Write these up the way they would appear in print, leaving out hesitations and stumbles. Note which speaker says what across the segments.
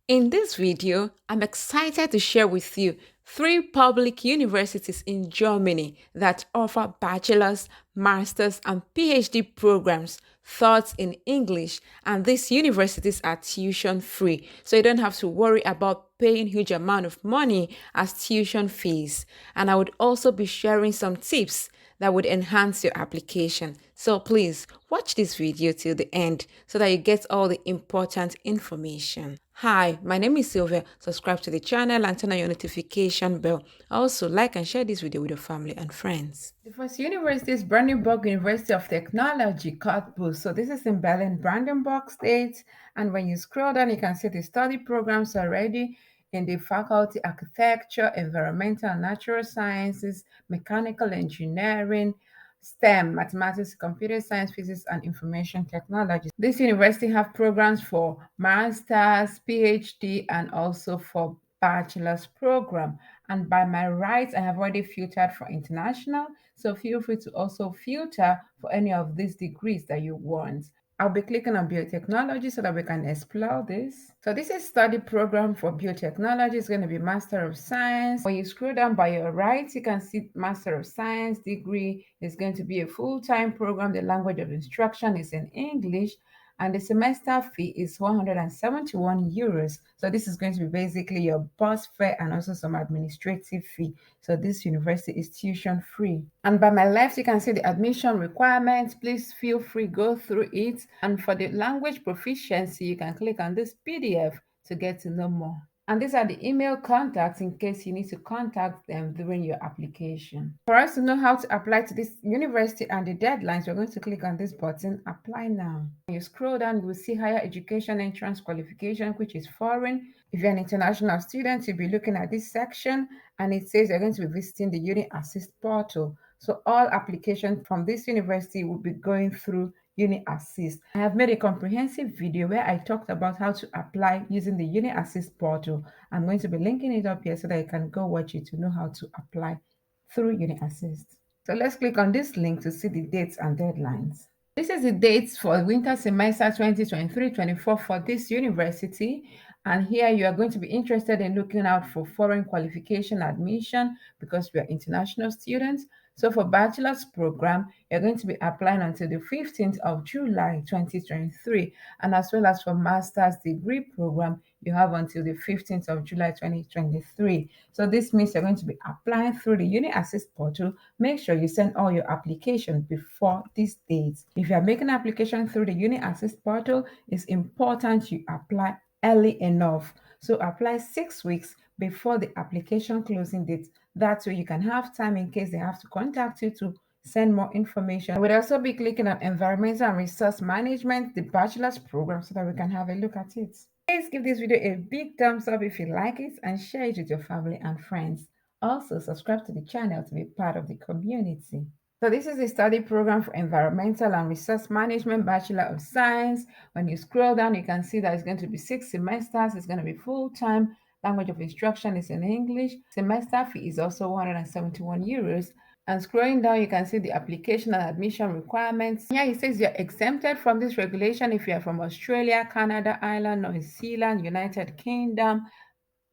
Speaker 1: In this video, I'm excited to share with you three public universities in Germany that offer bachelor's, master's, and PhD programs taught in English, and these universities are tuition free, so you don't have to worry about paying huge amount of money as tuition fees. And I would also be sharing some tips that would enhance your application. So please watch this video till the end so that you get all the important information. Hi, my name is Sylvia. Subscribe to the channel and turn on your notification bell. Also, like and share this video with your family and friends. The first university is Brandenburg University of Technology, Cottbus. So this is in Berlin, Brandenburg State. And when you scroll down, you can see the study programs already in the faculty architecture, environmental and natural sciences, mechanical engineering, STEM, mathematics, computer science, physics, and information technology. This university have programs for master's, PhD, and also for bachelor's program. And by my rights, I have already filtered for international. So feel free to also filter for any of these degrees that you want. I'll be clicking on biotechnology so that we can explore this. So this is study program for biotechnology. It's going to be Master of Science. When you scroll down by your right, you can see Master of Science degree is going to be a full-time program. The language of instruction is in English, and the semester fee is 171 euros. So this is going to be basically your bus fare and also some administrative fee. So this university is tuition free. And by my left, you can see the admission requirements. Please feel free, go through it. And for the language proficiency, you can click on this PDF to get to know more. And these are the email contacts in case you need to contact them during your application. For us to know how to apply to this university and the deadlines, we're going to click on this button, Apply Now. When you scroll down, you will see Higher Education Entrance Qualification, which is foreign. If you're an international student, you'll be looking at this section, and it says you're going to be visiting the Uni Assist portal. So all applications from this university will be going through Uni Assist. I have made a comprehensive video where I talked about how to apply using the Uni Assist portal. I'm going to be linking it up here so that you can go watch it to know how to apply through Uni Assist. So let's click on this link to see the dates and deadlines. This is the dates for winter semester 2023-24 for this university. And here you are going to be interested in looking out for foreign qualification admission because we are international students. So for bachelor's program, you're going to be applying until the 15th of July 2023. And as well as for master's degree program, you have until the 15th of July 2023. So this means you're going to be applying through the Uni Assist portal. Make sure you send all your applications before these dates. If you are making an application through the Uni Assist portal, it's important you apply early enough. So apply 6 weeks before the application closing date. That way you can have time in case they have to contact you to send more information. I would also be clicking on Environmental and Resource Management, the bachelor's program, so that we can have a look at it. Please give this video a big thumbs up if you like it and share it with your family and friends. Also, subscribe to the channel to be part of the community. So this is a study program for Environmental and Resource Management, Bachelor of Science. When you scroll down, you can see that it's going to be 6 semesters. It's going to be full-time. Language of instruction is in English. Semester fee is also 171 euros. And scrolling down, you can see the application and admission requirements. Here it says you're exempted from this regulation if you're from Australia, Canada, Ireland, New Zealand, United Kingdom,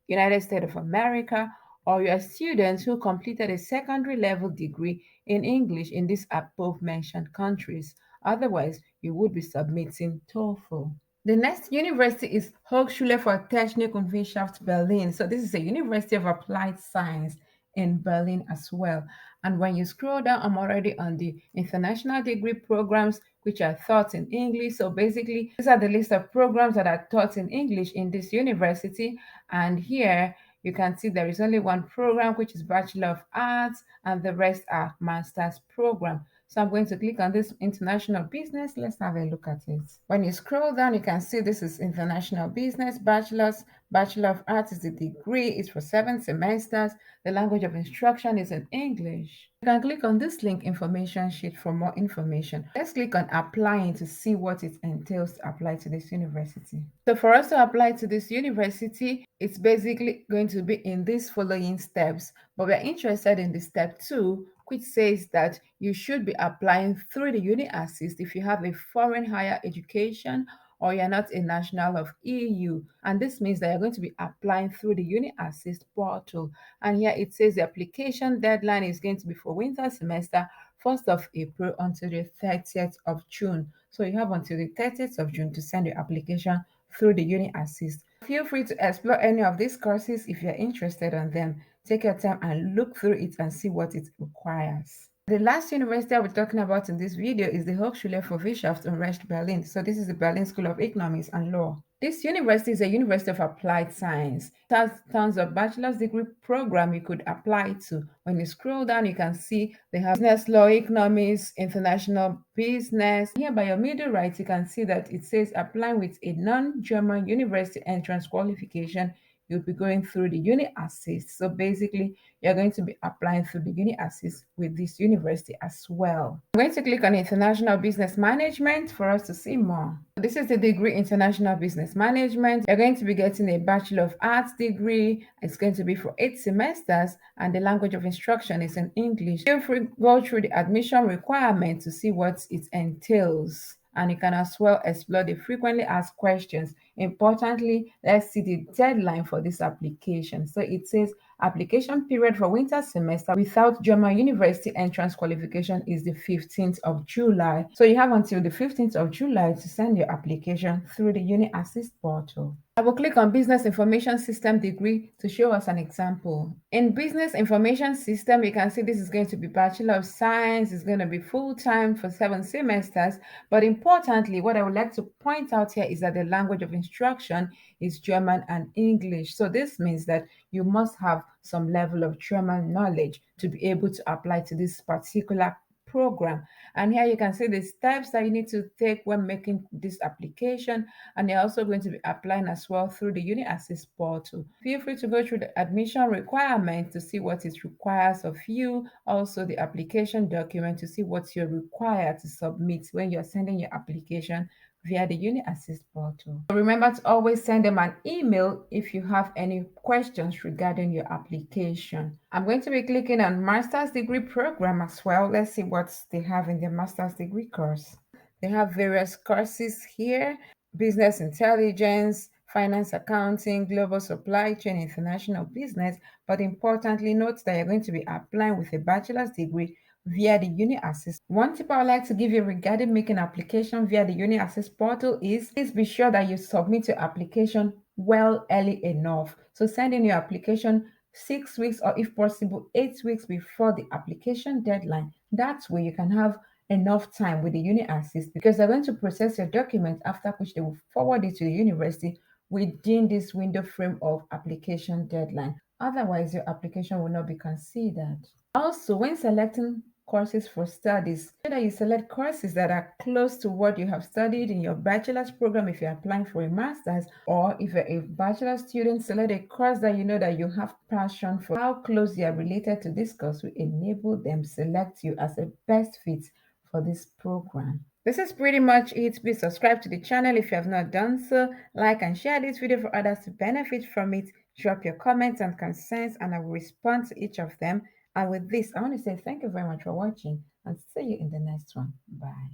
Speaker 1: United States of America, or you're students who completed a secondary level degree in English in these above mentioned countries. Otherwise, you would be submitting TOEFL. The next university is Hochschule für Technik und Wissenschaft Berlin. So this is a University of Applied Science in Berlin as well. And when you scroll down, I'm already on the international degree programs, which are taught in English. So basically, these are the list of programs that are taught in English in this university. And here you can see there is only one program, which is Bachelor of Arts, and the rest are master's program. So I'm going to click on this international business. Let's have a look at it. When you scroll down, you can see this is international business, bachelor's. Bachelor of Arts is the degree. It's for 7 semesters. The language of instruction is in English. You can click on this link information sheet for more information. Let's click on applying to see what it entails to apply to this university. So for us to apply to this university, it's basically going to be in these following steps, but we're interested in the step 2, which says that you should be applying through the Uni Assist if you have a foreign higher education or you're not a national of EU. And this means that you're going to be applying through the Uni Assist portal. And here it says the application deadline is going to be for winter semester 1st of April until the 30th of June. So you have until the 30th of June to send your application through the Uni Assist. Feel free to explore any of these courses if you're interested in them. Take your time and look through it and see what it requires. The last university I'll be talking about in this video is the Hochschule für Wirtschaft und Recht Berlin. So this is the Berlin School of Economics and Law. This university is a university of applied science. It has tons of bachelor's degree program you could apply to. When you scroll down, you can see they have business law, economics, international business. Here by your middle right, you can see that it says applying with a non-German university entrance qualification. You'll be going through the Uni Assist. So basically, you're going to be applying through the Uni Assist with this university as well. I'm going to click on International Business Management for us to see more. This is the degree International Business Management. You're going to be getting a Bachelor of Arts degree. It's going to be for 8 semesters and the language of instruction is in English. Feel free to go through the admission requirement to see what it entails. And you can as well explore the frequently asked questions. Importantly, let's see the deadline for this application. So it says application period for winter semester without German university entrance qualification is the 15th of July. So you have until the 15th of July to send your application through the Uni Assist portal. I will click on Business Information System degree to show us an example. In Business Information System, you can see this is going to be Bachelor of Science. It's going to be full-time for 7 semesters. But importantly, what I would like to point out here is that the language of instruction is German and English. So this means that you must have some level of German knowledge to be able to apply to this particular program. And here you can see the steps that you need to take when making this application, and you're also going to be applying as well through the Uni Assist portal. Feel free to go through the admission requirements to see what it requires of you, also the application document to see what you're required to submit when you're sending your application via the Uni Assist portal. Remember to always send them an email if you have any questions regarding your application. I'm going to be clicking on Master's Degree Program as well. Let's see what they have in their Master's Degree course. They have various courses here: Business Intelligence, Finance Accounting, Global Supply Chain, International Business. But importantly, note that you're going to be applying with a bachelor's degree via the Uni Assist. One tip I would like to give you regarding making application via the Uni Assist portal is please be sure that you submit your application well early enough. So send in your application 6 weeks or if possible 8 weeks before the application deadline. That way you can have enough time with the Uni Assist because they're going to process your document, after which they will forward it to the university within this window frame of application deadline. Otherwise, your application will not be considered. Also, when selecting courses for studies, make sure that you select courses that are close to what you have studied in your bachelor's program if you're applying for a master's, or if you're a bachelor's student, select a course that you know that you have passion for. How close you are related to this course will enable them select you as a best fit for this program. This is pretty much it. Please subscribe to the channel if you have not done so. Like and share this video for others to benefit from it. Drop your comments and concerns and I will respond to each of them. And with this, I want to say thank you very much for watching and see you in the next one. Bye.